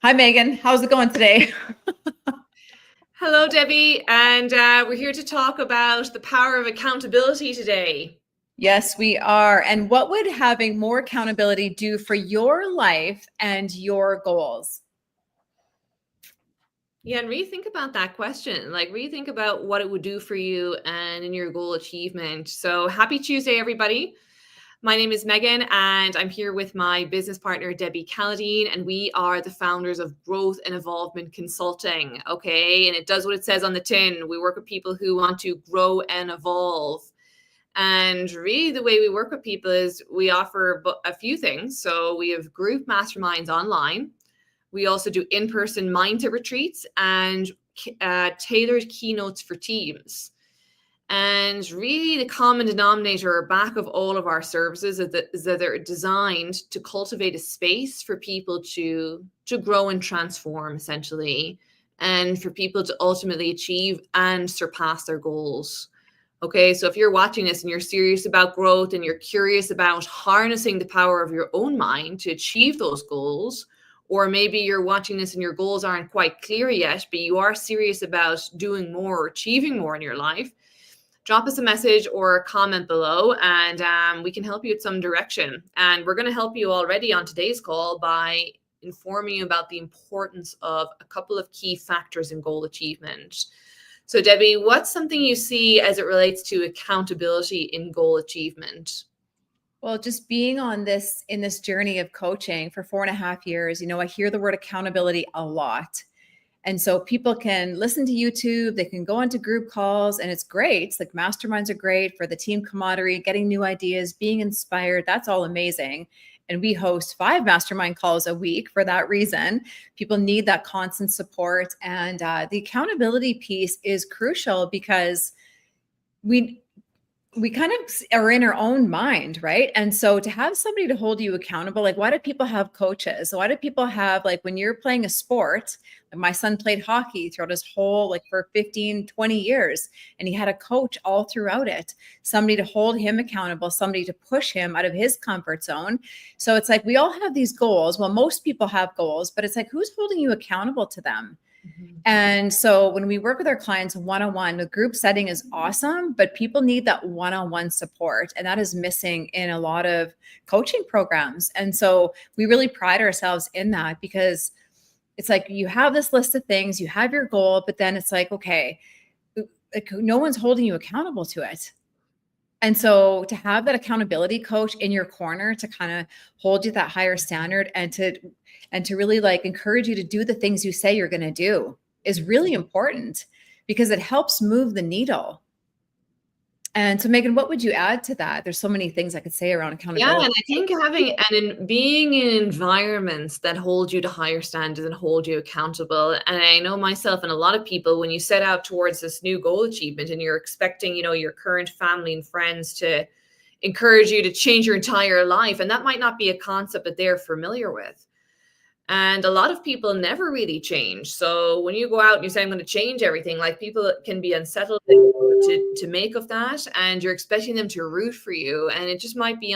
Hi, Megan. How's it going today? Hello, Debbie, and we're here to talk about the power of accountability today. Yes, we are. And what would having more accountability do for your life and your goals? Yeah, and really think about that question. Like, really think about what it would do for you and in your goal achievement. So, happy Tuesday, everybody. My name is Megan, and I'm here with my business partner, Debbie Calladine, and we are the founders of Growth and Evolvement Consulting. Okay, and it does what it says on the tin. We work with people who want to grow and evolve. And really, the way we work with people is we offer a few things. So, we have group masterminds online. We also do in person mindset retreats and tailored keynotes for teams. And really, the common denominator back of all of our services is that they're designed to cultivate a space for people to grow and transform, essentially, and for people to ultimately achieve and surpass their goals. Okay, so if you're watching this and you're serious about growth and you're curious about harnessing the power of your own mind to achieve those goals, or maybe you're watching this and your goals aren't quite clear yet, but you are serious about doing more or achieving more in your life, drop us a message or a comment below and we can help you with some direction. And we're going to help you already on today's call by informing you about the importance of a couple of key factors in goal achievement. So, Debbie, what's something you see as it relates to accountability in goal achievement? Well, just being on this in this journey of coaching for 4.5 years, I hear the word accountability a lot. And so people can listen to YouTube, they can go into group calls, and it's great. It's like masterminds are great for the team camaraderie, getting new ideas, being inspired. That's all amazing. And we host 5 mastermind calls a week for that reason. People need that constant support. And the accountability piece is crucial because we kind of are in our own mind, right? And so to have somebody to hold you accountable, like why do people have coaches? Why do people have, like, when you're playing a sport, like my son played hockey throughout his whole, like, for 15, 20 years, and he had a coach all throughout it, somebody to hold him accountable, somebody to push him out of his comfort zone. So it's like we all have these goals. Well, most people have goals, but it's like, who's holding you accountable to them? And so when we work with our clients one-on-one, the group setting is awesome, but people need that one-on-one support. And that is missing in a lot of coaching programs. And so we really pride ourselves in that because it's like you have this list of things, you have your goal, but then it's like, okay, like no one's holding you accountable to it. And so to have that accountability coach in your corner to kind of hold you that higher standard and to really like encourage you to do the things you say you're going to do is really important because it helps move the needle. And so, Megan, what would you add to that? There's so many things I could say around Yeah, and accountability. I think being in environments that hold you to higher standards and hold you accountable. And I know myself and a lot of people, when you set out towards this new goal achievement and you're expecting, your current family and friends to encourage you to change your entire life, and that might not be a concept that they're familiar with. And a lot of people never really change. So when you go out and you say, I'm going to change everything, like people can be unsettled to make of that. And you're expecting them to root for you. And it just might be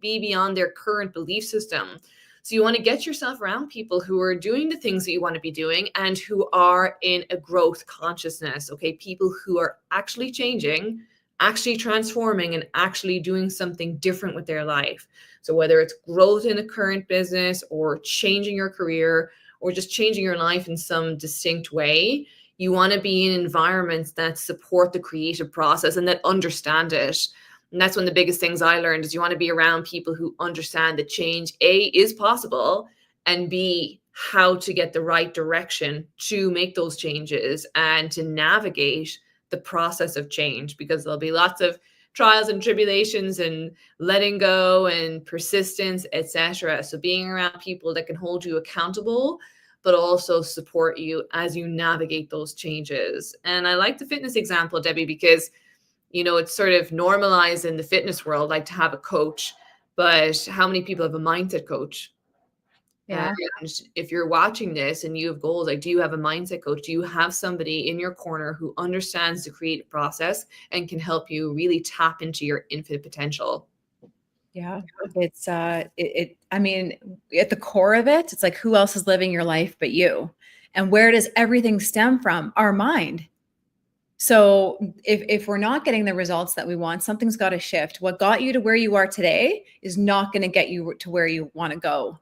beyond their current belief system. So you want to get yourself around people who are doing the things that you want to be doing and who are in a growth consciousness. Okay. People who are actually changing, actually transforming, and actually doing something different with their life. So whether it's growth in a current business or changing your career or just changing your life in some distinct way, you want to be in environments that support the creative process and that understand it. And that's one of the biggest things I learned is you want to be around people who understand that change, A, is possible, and B, how to get the right direction to make those changes and to navigate the process of change, because there'll be lots of trials and tribulations and letting go and persistence, etc. So being around people that can hold you accountable, but also support you as you navigate those changes. And I like the fitness example, Debbie, because, it's sort of normalized in the fitness world, like to have a coach, but how many people have a mindset coach? Yeah. And if you're watching this and you have goals, like, do you have a mindset coach? Do you have somebody in your corner who understands the creative process and can help you really tap into your infinite potential? Yeah. It's I mean, at the core of it, it's like who else is living your life but you? And where does everything stem from? Our mind. So if we're not getting the results that we want, something's got to shift. What got you to where you are today is not going to get you to where you want to go.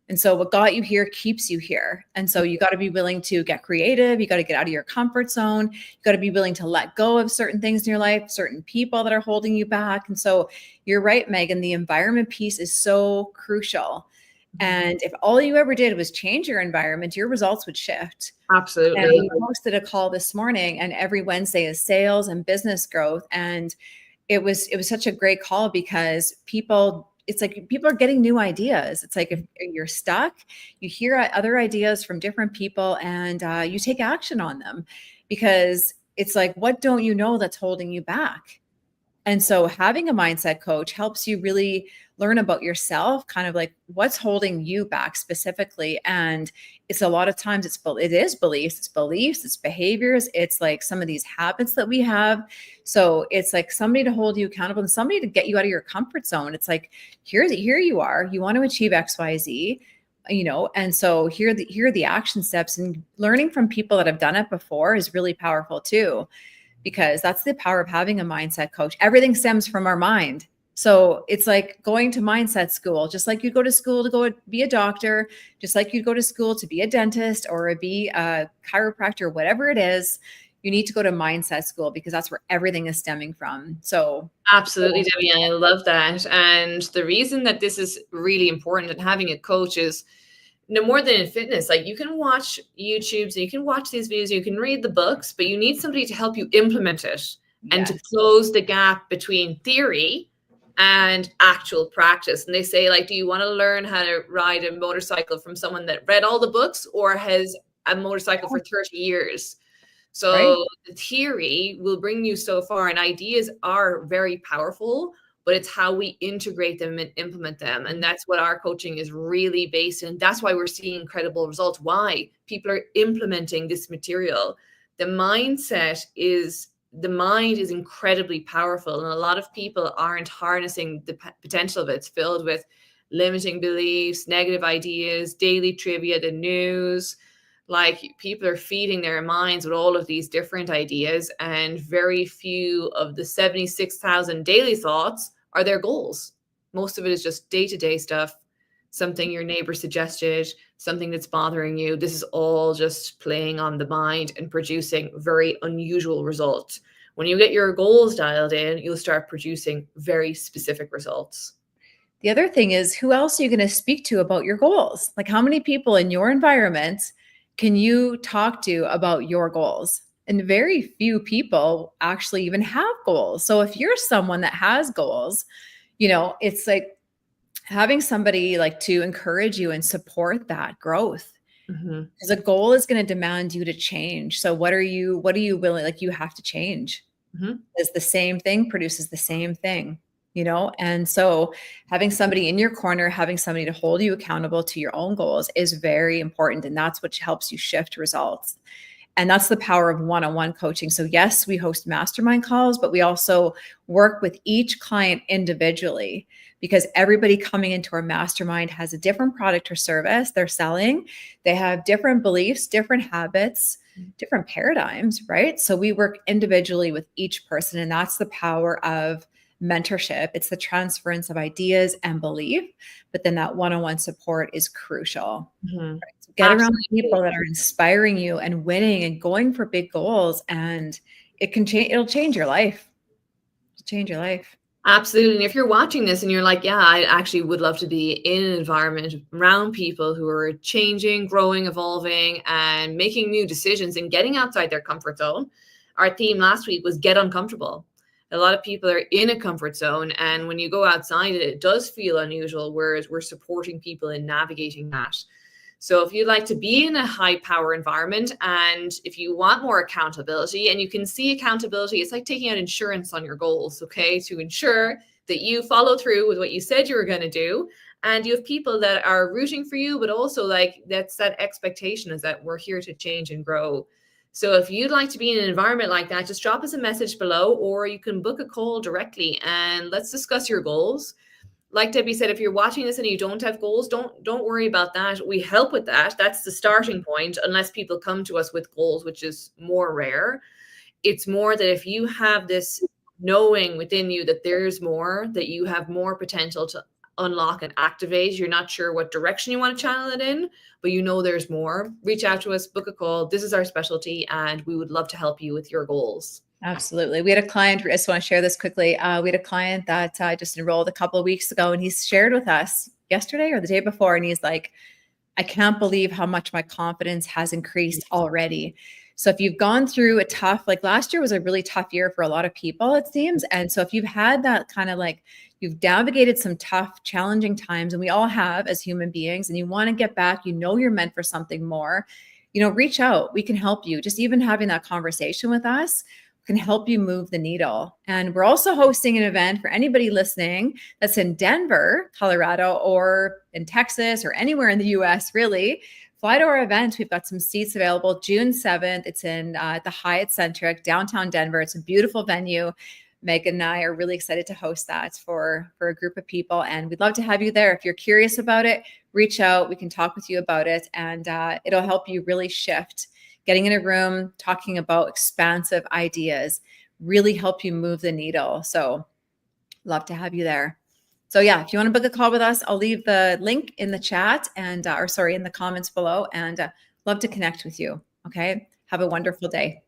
And so what got you here keeps you here. And so you got to be willing to get creative. You got to get out of your comfort zone. You got to be willing to let go of certain things in your life, certain people that are holding you back. And so you're right, Megan, the environment piece is so crucial. And if all you ever did was change your environment, your results would shift. And Absolutely. we hosted a call this morning, and every Wednesday is sales and business growth. And it was such a great call because people, it's like people are getting new ideas. It's like if you're stuck, you hear other ideas from different people, and you take action on them, because it's like, what don't you know that's holding you back? And so having a mindset coach helps you really learn about yourself, kind of like what's holding you back specifically. And it's a lot of times it is beliefs, it's behaviors, it's like some of these habits that we have. So it's like somebody to hold you accountable and somebody to get you out of your comfort zone. It's like, here you are, you want to achieve XYZ, and so here are the action steps, and learning from people that have done it before is really powerful too, because that's the power of having a mindset coach. Everything stems from our mind. So it's like going to mindset school, just like you'd go to school to go be a doctor, just like you'd go to school to be a dentist or be a chiropractor, whatever it is. You need to go to mindset school because that's where everything is stemming from. So Absolutely, Debbie. I love that. And the reason that this is really important and having a coach is no more than in fitness. Like you can watch YouTubes and you can watch these videos, you can read the books, but you need somebody to help you implement it and to yes. close the gap between theory and actual practice. And they say, like, do you want to learn how to ride a motorcycle from someone that read all the books or has a motorcycle for 30 years? Right. So the theory will bring you so far, and ideas are very powerful, but it's how we integrate them and implement them. And that's what our coaching is really based in. That's why we're seeing incredible results. Why people are implementing this material. The mind is incredibly powerful, and a lot of people aren't harnessing the potential of it. It's filled with limiting beliefs, negative ideas, daily trivia, the news. Like people are feeding their minds with all of these different ideas, and very few of the 76,000 daily thoughts are their goals. Most of it is just day-to-day stuff, something your neighbor suggested, something that's bothering you. This is all just playing on the mind and producing very unusual results. When you get your goals dialed in, you'll start producing very specific results. The other thing is, who else are you going to speak to about your goals? Like, how many people in your environment can you talk to about your goals? And very few people actually even have goals. So if you're someone that has goals, it's like having somebody like to encourage you and support that growth. Mhm. Because a goal is going to demand you to change. So what are you willing, like you have to change, Mhm. as the same thing produces the same thing, And so having somebody in your corner, having somebody to hold you accountable to your own goals is very important. And that's what helps you shift results. And that's the power of one-on-one coaching. So yes, we host mastermind calls, but we also work with each client individually, because everybody coming into our mastermind has a different product or service they're selling. They have different beliefs, different habits, different paradigms, right? So we work individually with each person, and that's the power of mentorship. It's the transference of ideas and belief, but then that one-on-one support is crucial. Mhm. Get around Absolutely. people that are inspiring you and winning and going for big goals, and it'll change your life. It'll change your life. Absolutely. And if you're watching this and you're like, yeah, I actually would love to be in an environment around people who are changing, growing, evolving, and making new decisions and getting outside their comfort zone. Our theme last week was get uncomfortable. A lot of people are in a comfort zone, and when you go outside it, it does feel unusual, whereas we're supporting people in navigating that. So if you'd like to be in a high power environment, and if you want more accountability, and you can see accountability, it's like taking out insurance on your goals, okay? To ensure that you follow through with what you said you were going to do. And you have people that are rooting for you, but also like that's that expectation is that we're here to change and grow. So if you'd like to be in an environment like that, just drop us a message below, or you can book a call directly and let's discuss your goals. like Debbie said, if you're watching this and you don't have goals, don't worry about that. We help with that. That's the starting point, unless people come to us with goals, which is more rare. It's more that if you have this knowing within you that there's more, that you have more potential to unlock and activate, you're not sure what direction you want to channel it in, but you know there's more, reach out to us, book a call. This is our specialty, and we would love to help you with your goals. Absolutely. We had a client, I just want to share this quickly. We had a client that just enrolled a couple of weeks ago, and he shared with us yesterday or the day before, and he's like, I can't believe how much my confidence has increased already. So if you've gone through a tough, like last year was a really tough year for a lot of people, it seems. And so if you've had that kind of like, you've navigated some tough, challenging times, and we all have as human beings, and you want to get back, you know, you're meant for something more, you know, reach out. We can help you. Just even having that conversation with us can help you move the needle. And we're also hosting an event for anybody listening that's in Denver, Colorado, or in Texas, or anywhere in the US, really. Fly to our event. We've got some seats available June 7th. It's in the Hyatt Centric, downtown Denver. It's a beautiful venue. Megan and I are really excited to host that for a group of people. And we'd love to have you there. If you're curious about it, reach out. We can talk with you about it. And it'll help you really shift. Getting in a room, talking about expansive ideas, really help you move the needle. So love to have you there. So yeah, if you want to book a call with us, I'll leave the link in the chat and, in the comments below, and love to connect with you. Okay. Have a wonderful day.